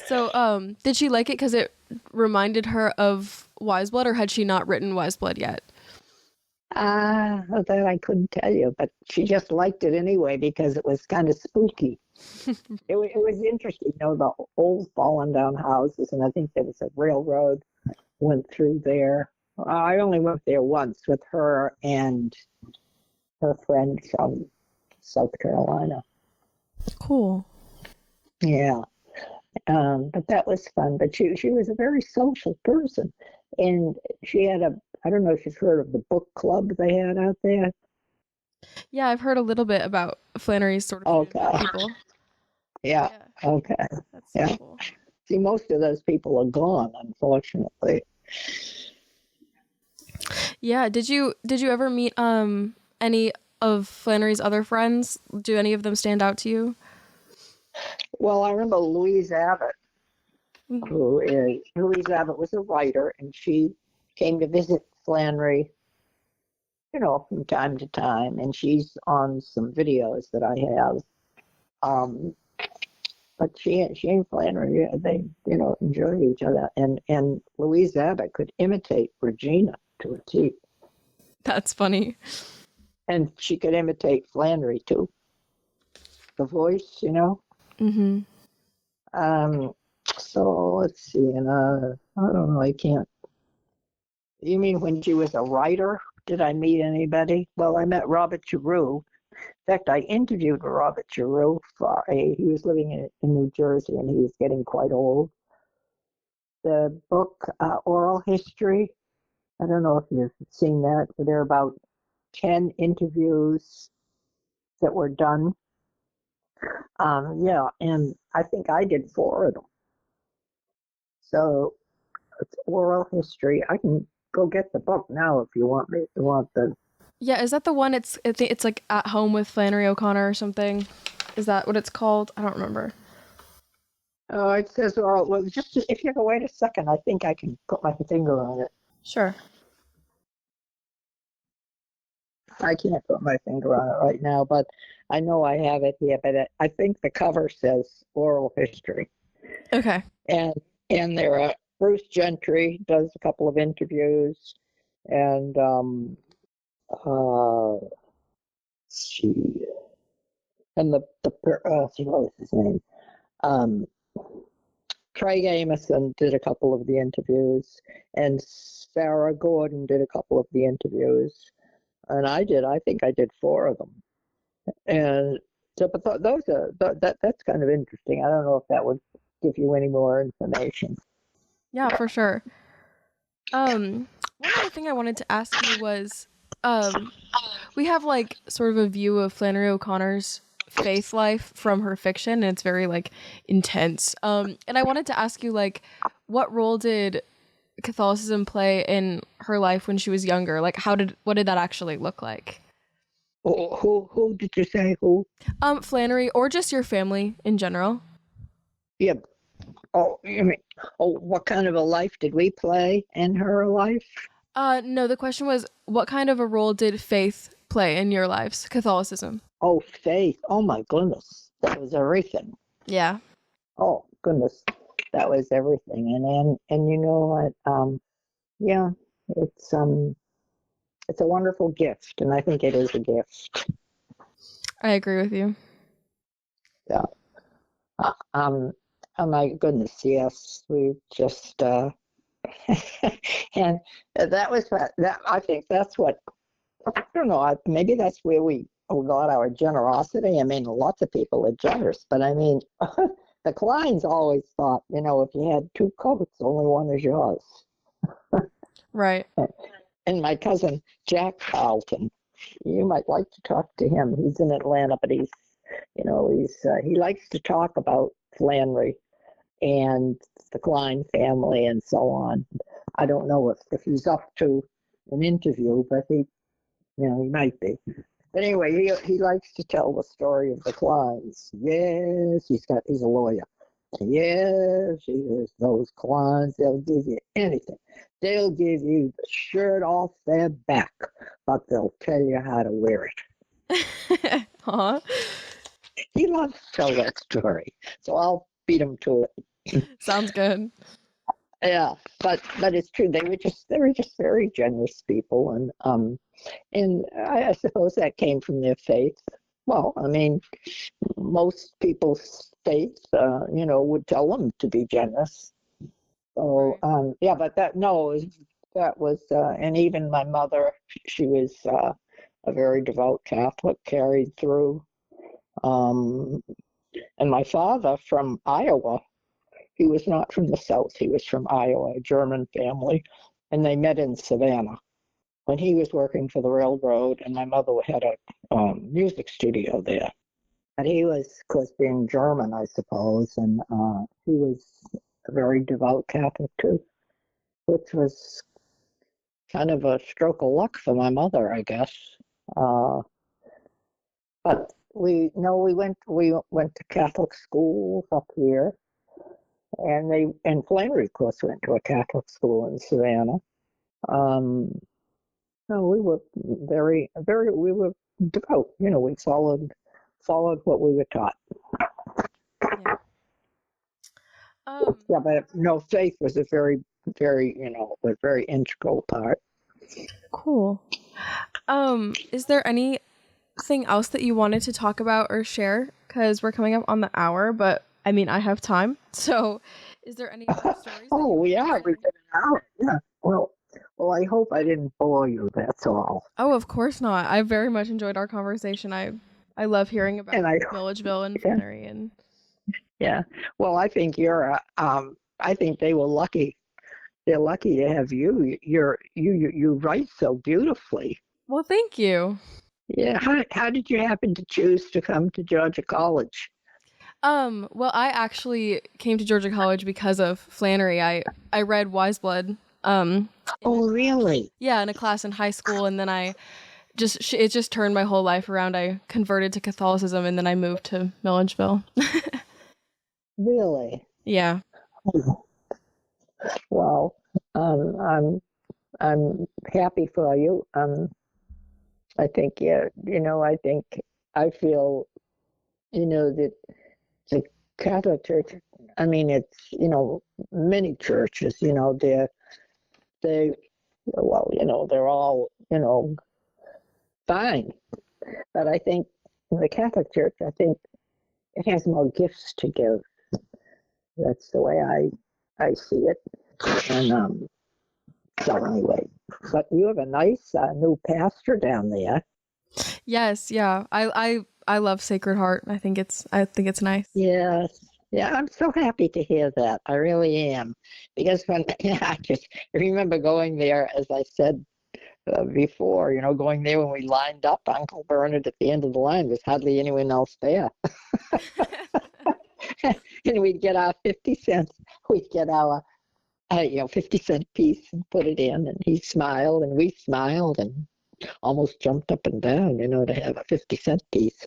B: So, did she like it because it reminded her of Wise Blood, or had she not written Wise Blood yet?
C: That I couldn't tell you, but she just liked it anyway because it was kind of spooky. It was interesting, the old fallen down houses, and I think there was a railroad went through there. I only went there once with her and her friend from South Carolina.
B: Cool.
C: Yeah. But that was fun. But she was a very social person, and she had I don't know if you've heard of the book club they had out there.
B: Yeah, I've heard a little bit about Flannery's sort of people.
C: Yeah. Okay.
B: That's so cool.
C: See, most of those people are gone, unfortunately.
B: Yeah. Did you ever meet any of Flannery's other friends? Do any of them stand out to you?
C: Well, I remember Louise Abbott, Louise Abbott was a writer, and she came to visit Flannery, from time to time, and she's on some videos that I have. but she and Flannery, they enjoyed each other, and Louise Abbott could imitate Regina to a T,
B: That's funny.
C: and she could imitate Flannery too. The voice,
B: Mm-hmm.
C: So let's see, and I don't know, I can't. You mean when she was a writer? Did I meet anybody? Well, I met Robert Giroux. In fact, I interviewed Robert Giroux he was living in New Jersey, and he was getting quite old. The book, Oral History, I don't know if you've seen that, but there are about 10 interviews that were done. Yeah, and I think I did 4 of them. So it's Oral History. I can go get the book now if you want me. If you want the.
B: Yeah, is that the one? It's like At Home with Flannery O'Connor or something. Is that what it's called? I don't remember.
C: Oh, it says oral. Well, just if you can wait a second, I think I can put my finger on it.
B: Sure.
C: I can't put my finger on it right now, but I know I have it here. But I think the cover says Oral History,
B: Okay.
C: and there are Bruce Gentry does a couple of interviews, and she and the what was his name? Craig Amerson did a couple of the interviews, and Sarah Gordon did a couple of the interviews, and I think I did 4 of them. And so, but that's kind of interesting. I don't know if that would give you any more information.
B: Yeah, for sure. One other thing I wanted to ask you was, we have like sort of a view of Flannery O'Connor's faith life from her fiction, and it's very like intense. And I wanted to ask you, like, what role did Catholicism play in her life when she was younger? Like, what did that actually look like?
C: Who did you say? Who?
B: Flannery, or just your family in general.
C: Yeah. Oh, you mean, what kind of a life did we play in her life?
B: No, the question was, what kind of a role did faith play in your lives? Catholicism.
C: Oh, faith. Oh my goodness. That was everything.
B: Yeah.
C: Oh goodness. That was everything. And you know what? Yeah, it's a wonderful gift, and I think it is a gift.
B: I agree with you.
C: Yeah. Oh my goodness, yes. We just and that was that. I think that's what, I don't know. Maybe that's where we got our generosity. I mean, lots of people are generous, but I mean, the Clines always thought, if you had 2 coats, only one is yours.
B: Right.
C: And my cousin Jack Carlton, you might like to talk to him. He's in Atlanta, but he likes to talk about Flannery and the Cline family and so on. I don't know if he's up to an interview, but he might be. But anyway, he likes to tell the story of the Clines. Yes, he's a lawyer. Yes, those Clines, they'll give you anything. They'll give you the shirt off their back, but they'll tell you how to wear it.
B: Huh?
C: He loves to tell that story, so I'll beat him to it.
B: Sounds good.
C: Yeah, but it's true. They were just very generous people, and I suppose that came from their faith. Well, I mean, most people's faith, would tell them to be generous. So,
B: Right.
C: yeah, but that was, and even my mother, she was a very devout Catholic, carried through. And my father from Iowa, he was not from the South, he was from Iowa, a German family, and they met in Savannah when he was working for the railroad, and my mother had a music studio there. And he was, of course, being German, I suppose, and he was a very devout Catholic too, which was kind of a stroke of luck for my mother, I guess. But we went to Catholic schools up here, and Flannery, of course, went to a Catholic school in Savannah. No, we were we were devout. We followed what we were taught.
B: Yeah.
C: Yeah, but no, faith was a very, very, was very integral part.
B: Cool. Is there anything else that you wanted to talk about or share? Because we're coming up on the hour, but I mean, I have time. So, is there any other stories?
C: Oh,
B: that you
C: yeah,
B: want to
C: we
B: share?
C: did an hour. Yeah. Well, I hope I didn't bore you. That's all.
B: Oh, of course not. I very much enjoyed our conversation. I love hearing about
C: And
B: Milledgeville and
C: yeah,
B: Flannery and
C: yeah. Well, I think I think they were lucky. They're lucky to have you. You write so beautifully.
B: well, thank you.
C: Yeah. How did you happen to choose to come to Georgia College?
B: Well, I actually came to Georgia College because of Flannery. I read Wise Blood
C: Oh, really?
B: yeah, in a class in high school, and then it just turned my whole life around. I converted to Catholicism, and then I moved to Milledgeville.
C: Really?
B: Yeah.
C: Well, I'm happy for you. I think I think I feel that the Catholic Church. I mean, it's many churches. They well, they're all fine, but I think the Catholic Church, I think it has more gifts to give. That's the way I see it. And so anyway, but you have a nice new pastor down there.
B: Yes, yeah. I love Sacred Heart. I think it's nice.
C: Yes. Yeah, I'm so happy to hear that. I really am. Because I just remember going there, as I said before, going there when we lined up Uncle Bernard at the end of the line. There's hardly anyone else there. And we'd get our 50 cents. We'd get our 50-cent piece and put it in. And he smiled and we smiled and almost jumped up and down, to have a 50-cent piece.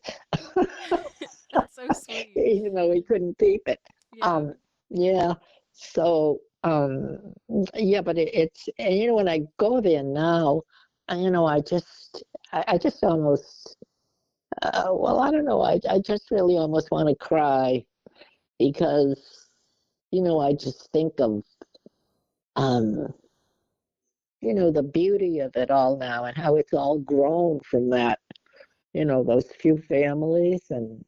B: That's so sweet.
C: Even though we couldn't keep it.
B: Yeah.
C: Yeah. So, yeah, but it's, when I go there now, I just almost, well, I don't know. I just really almost want to cry because, I just think of, the beauty of it all now and how it's all grown from that, those few families and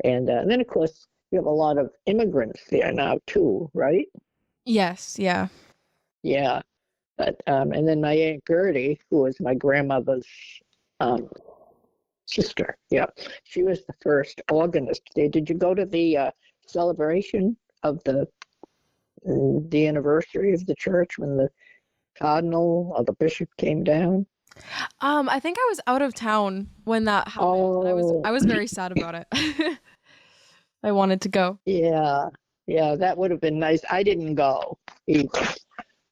C: then of course you have a lot of immigrants there now too, right?
B: Yes, yeah.
C: Yeah, but and then my Aunt Gertie, who was my grandmother's um, sister, yeah, she was the first organist there. Did you go to the celebration of the anniversary of the church when the cardinal or the bishop came down?
B: I think I was out of town when that happened.
C: Oh,
B: I was very sad about it. I wanted to go.
C: yeah, yeah, that would have been nice. I didn't go either.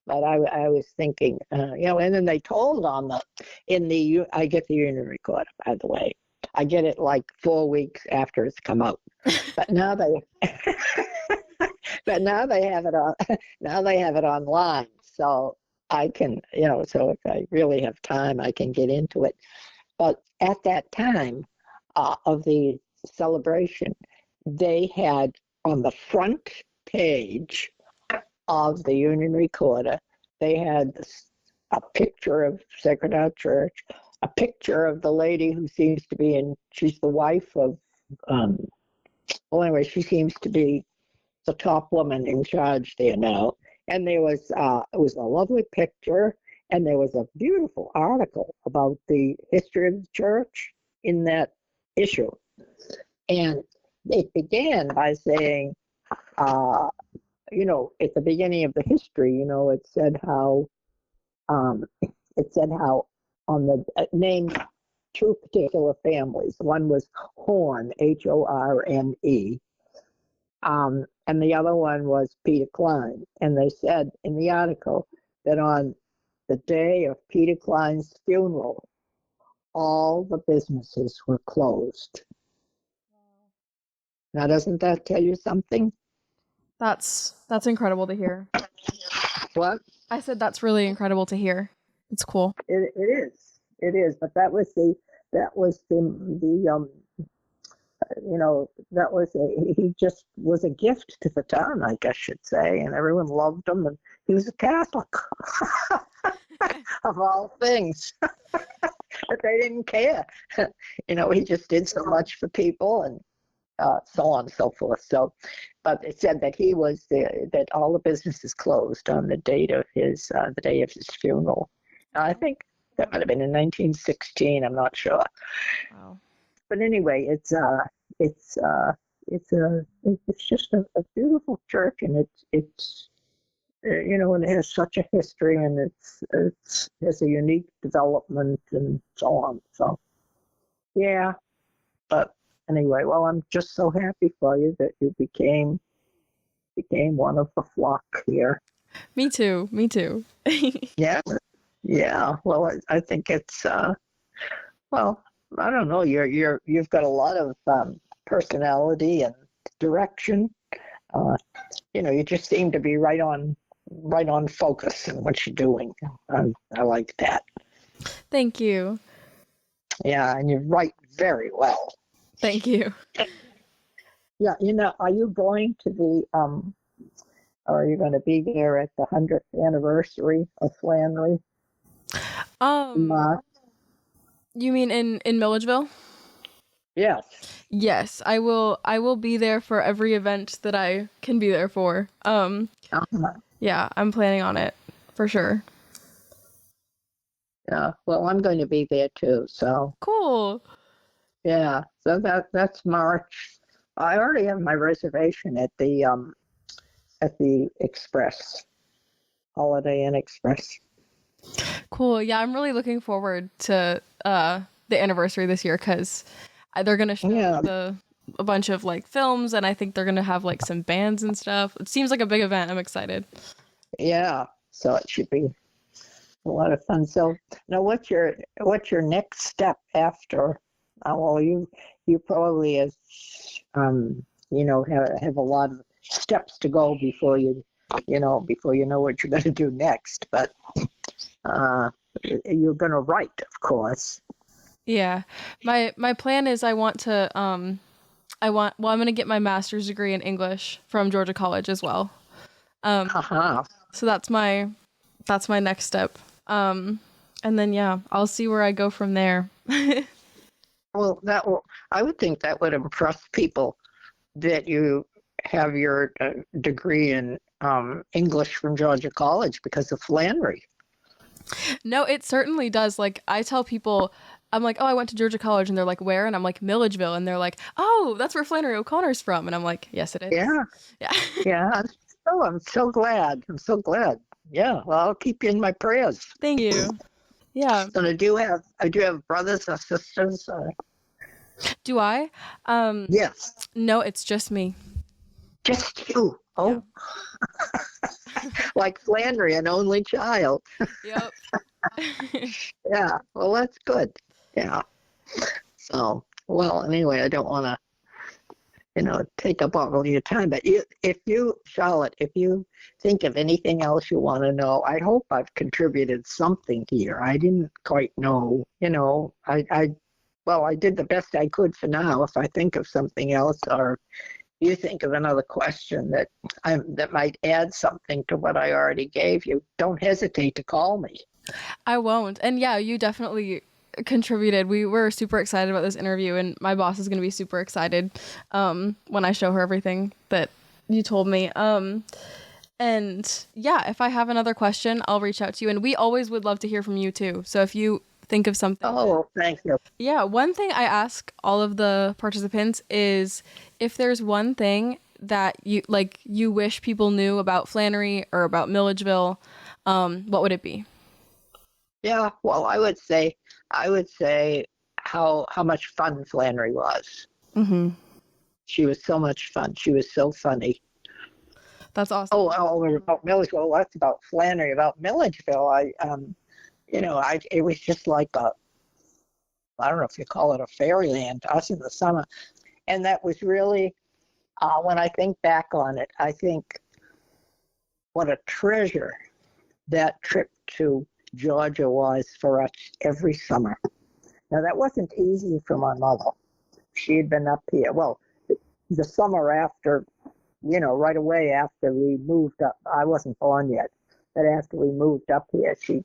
C: But I was thinking, and then they told I get the Union Recorder, by the way. I get it like 4 weeks after it's come out. But now but now they have it on, now they have it online. So I can, so if I really have time, I can get into it. But at that time of the celebration, they had on the front page of the Union Recorder, they had a picture of Sacred Heart Church, a picture of the lady who seems to be she's the wife of, well, anyway, she seems to be the top woman in charge there now. And it was a lovely picture, and there was a beautiful article about the history of the church in that issue. And it began by saying, at the beginning of the history, it said how on the named two particular families. One was Horne, Horne, and the other one was Peter Cline. And they said in the article that on the day of Peter Cline's funeral, all the businesses were closed. Now, doesn't that tell you something?
B: That's incredible to hear.
C: What?
B: I said that's really incredible to hear. It's cool.
C: It is. It is. But that was the he just was a gift to the town, I guess you'd say, and everyone loved him, and he was a Catholic, of all things. But they didn't care. He just did so much for people, and so on and so forth. So, but it said that that all the businesses closed on the day of his funeral. I think that might have been in 1916. I'm not sure.
B: Wow.
C: But anyway, it's just a beautiful church, and it's and it has such a history, and it has a unique development and so on. So, yeah. But anyway, well, I'm just so happy for you that you became one of the flock here.
B: Me too.
C: Yeah. Yeah. Well, I think it's well, I don't know. You've got a lot of personality and direction. You just seem to be right on focus in what you're doing. I like that.
B: Thank you.
C: Yeah, and you write very well.
B: Thank you.
C: Yeah, are you going to are you going to be there at the 100th anniversary of Flannery?
B: You mean in Milledgeville?
C: Yes.
B: Yes, I will be there for every event that I can be there for. Yeah, I'm planning on it for sure.
C: Yeah. Well, I'm going to be there too. So
B: cool.
C: Yeah. So that's March. I already have my reservation at the Express, Holiday Inn Express.
B: Cool. Yeah, I'm really looking forward to the anniversary this year because they're gonna show a bunch of like films, and I think they're gonna have like some bands and stuff. It seems like a big event. I'm excited.
C: Yeah. So it should be a lot of fun. So now, what's your next step after? Well, you probably have have a lot of steps to go before you know what you're going to do next. But you're going to write, of course.
B: Yeah, my plan is I'm going to get my master's degree in English from Georgia College as well. So that's my next step. And then I'll see where I go from there.
C: Well, I would think that would impress people that you have your degree in English from Georgia College because of Flannery.
B: No, it certainly does. Like, I tell people, I'm like, oh, I went to Georgia College, and they're like, where? And I'm like, Milledgeville, and they're like, oh, that's where Flannery O'Connor's from, and I'm like, yes, it is.
C: Yeah. Oh, I'm so glad. Yeah, well, I'll keep you in my prayers.
B: Thank you. Yeah.
C: So do you have brothers or sisters?
B: Do I?
C: Yes.
B: No, it's just me.
C: Just you. Oh. Yeah. Like Flannery, an only child.
B: Yep.
C: Yeah. Well, that's good. Yeah. So, well, anyway, I don't want to, take up all of your time. But Charlotte, if you think of anything else you want to know, I hope I've contributed something here. I didn't quite know, I did the best I could for now. If I think of something else, or you think of another question that might add something to what I already gave you, don't hesitate to call me.
B: I won't. And yeah, you definitely contributed. We were super excited about this interview, and my boss is going to be super excited when I show her everything that you told me. And yeah, if I have another question, I'll reach out to you. And we always would love to hear from you too. So if you think of something.
C: Oh, thank you.
B: Yeah, one thing I ask all of the participants is if there's one thing that you wish people knew about Flannery or about Milledgeville, what would it be?
C: Yeah, well, I would say how much fun Flannery was.
B: Mm-hmm. She
C: was so much fun. She was so funny.
B: That's awesome.
C: Oh, about Milledgeville. Well, that's about Flannery. About Milledgeville, it was just like I don't know if you call it a fairyland to us in the summer. And that was really, when I think back on it, I think what a treasure that trip to Georgia was for us every summer. Now, that wasn't easy for my mother. she had been up here. Well, the summer after, right away after we moved up, I wasn't born yet, but after we moved up here, she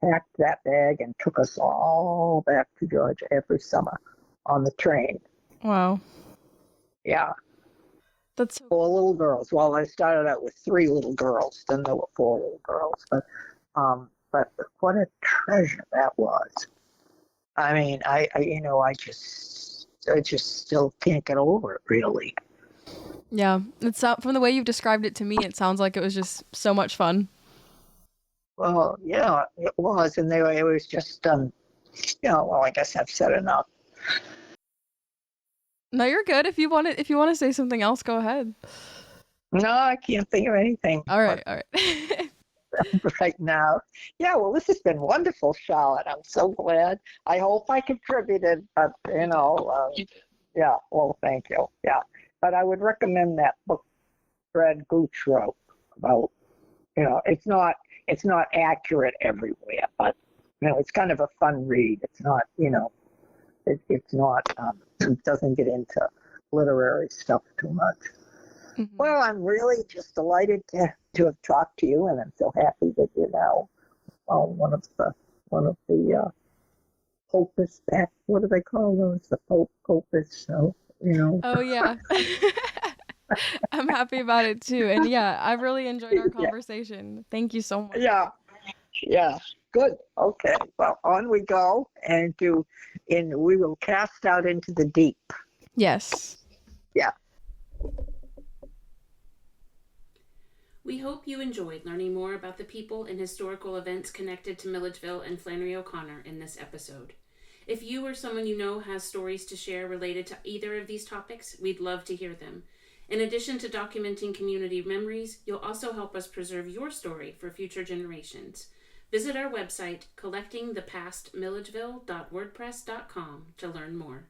C: packed that bag and took us all back to Georgia every summer on the train.
B: Wow.
C: Yeah.
B: That's so
C: 4 little girls. Well, I started out with 3 little girls, then there were 4 little girls, but what a treasure that was. I mean, I just still can't get over it, really.
B: Yeah, it's from the way you've described it to me, it sounds like it was just so much fun.
C: Well, yeah, it was, and it was just, well, I guess I've said enough.
B: No, you're good. If you want to say something else, go ahead.
C: No, I can't think of anything.
B: All right.
C: Right now. Yeah, well, this has been wonderful, Charlotte. I'm so glad. I hope I contributed, but, yeah, well, thank you. Yeah, but I would recommend that book Fred Gooch wrote about, it's not accurate everywhere, but, it's kind of a fun read. It's not, it's not, it doesn't get into literary stuff too much.
B: Mm-hmm.
C: Well, I'm really just delighted to have talked to you, and I'm so happy that you're now one of the Popus back. What do they call those? The Popus. So
B: Oh yeah. I'm happy about it too, and yeah, I really enjoyed our conversation. Thank you so much.
C: Yeah. Good. Okay. Well, on we go, and we will cast out into the deep.
B: Yes.
C: Yeah.
A: We hope you enjoyed learning more about the people and historical events connected to Milledgeville and Flannery O'Connor in this episode. If you or someone you know has stories to share related to either of these topics, we'd love to hear them. In addition to documenting community memories, you'll also help us preserve your story for future generations. Visit our website, collectingthepastmilledgeville.wordpress.com, to learn more.